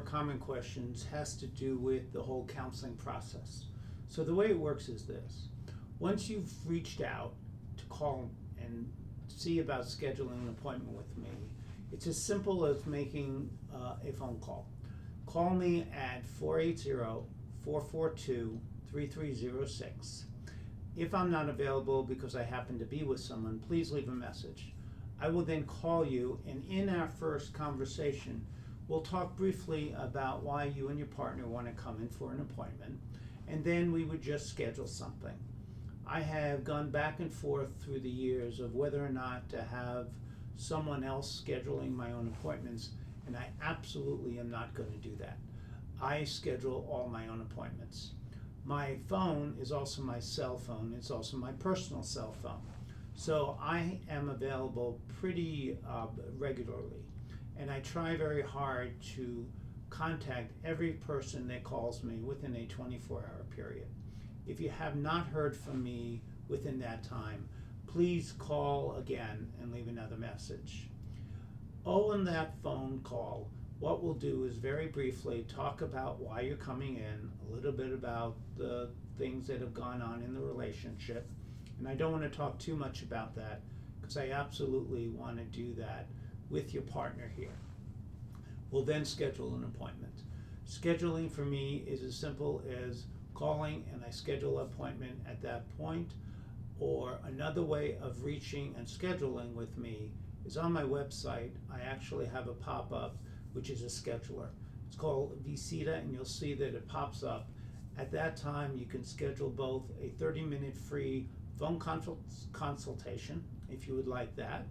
common questions has to do with the whole counseling process. So the way it works is this. Once you've reached out to call and see about scheduling an appointment with me, it's as simple as making a phone call. Call me at 480-442-3306. If I'm not available because I happen to be with someone, please leave a message. I will then call you, and in our first conversation, we'll talk briefly about why you and your partner want to come in for an appointment, and then we would just schedule something. I have gone back and forth through the years of whether or not to have someone else scheduling my own appointments, and I absolutely am not going to do that. I schedule all my own appointments. My phone is also my cell phone. It's also my personal cell phone. So I am available pretty regularly, and I try very hard to contact every person that calls me within a 24-hour period. If you have not heard from me within that time, please call again and leave another message. On that phone call, what we'll do is very briefly talk about why you're coming in, a little bit about the things that have gone on in the relationship. And I don't want to talk too much about that because I absolutely want to do that with your partner here. We'll then schedule an appointment. Scheduling for me is as simple as calling and I schedule an appointment at that point. Or another way of reaching and scheduling with me is on my website. I actually have a pop-up which is a scheduler. It's called Visita, and you'll see that it pops up. At that time, you can schedule both a 30-minute free phone consultation, if you would like that,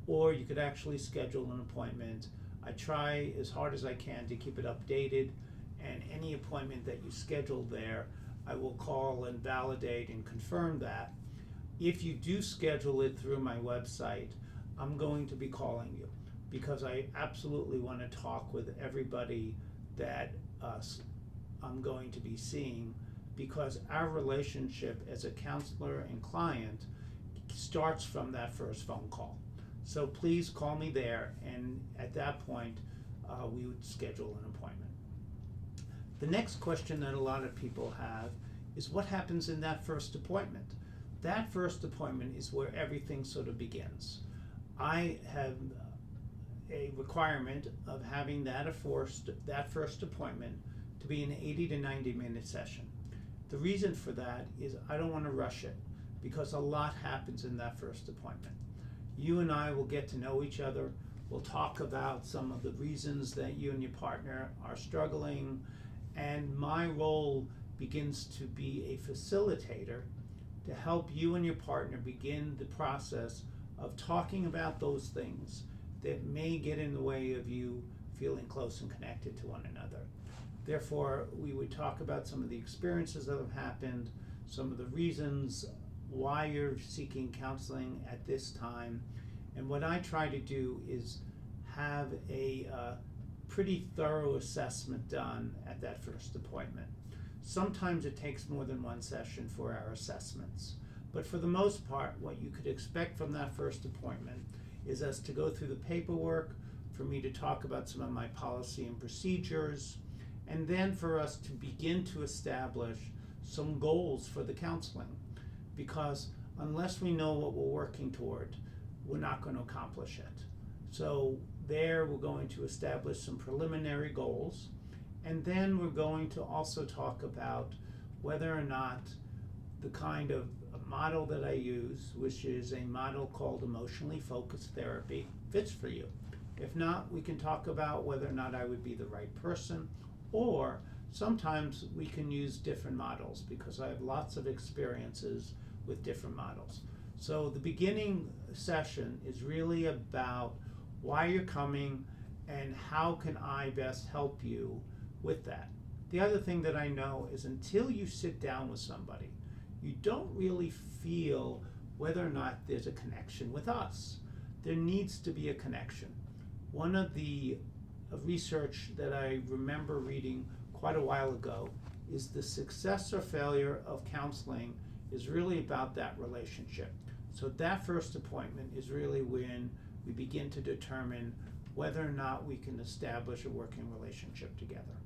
or you could actually schedule an appointment. I try as hard as I can to keep it updated, and any appointment that you schedule there, I will call and validate and confirm that. If you do schedule it through my website, I'm going to be calling you because I absolutely want to talk with everybody that I'm going to be seeing, because our relationship as a counselor and client starts from that first phone call. So please call me there, and at that point we would schedule an appointment. The next question that a lot of people have is what happens in that first appointment. That first appointment is where everything sort of begins. I have a requirement of having that first appointment to be an 80 to 90 minute session. The reason for that is I don't want to rush it because a lot happens in that first appointment. You and I will get to know each other. We'll talk about some of the reasons that you and your partner are struggling, and my role begins to be a facilitator to help you and your partner begin the process of talking about those things that may get in the way of you feeling close and connected to one another. Therefore, we would talk about some of the experiences that have happened, some of the reasons why you're seeking counseling at this time, and what I try to do is have a pretty thorough assessment done at that first appointment. Sometimes it takes more than one session for our assessments, but for the most part, what you could expect from that first appointment is us to go through the paperwork, for me to talk about some of my policy and procedures, and then for us to begin to establish some goals for the counseling. Because unless we know what we're working toward, we're not going to accomplish it. So there we're going to establish some preliminary goals, and then we're going to also talk about whether or not the kind of model that I use, which is a model called emotionally focused therapy, fits for you. If not, we can talk about whether or not I would be the right person, or sometimes we can use different models because I have lots of experiences with different models. So the beginning session is really about why you're coming and how can I best help you with that. The other thing that I know is until you sit down with somebody, you don't really feel whether or not there's a connection with us. There needs to be a connection. One of the research that I remember reading quite a while ago is the success or failure of counseling is really about that relationship. So that first appointment is really when we begin to determine whether or not we can establish a working relationship together.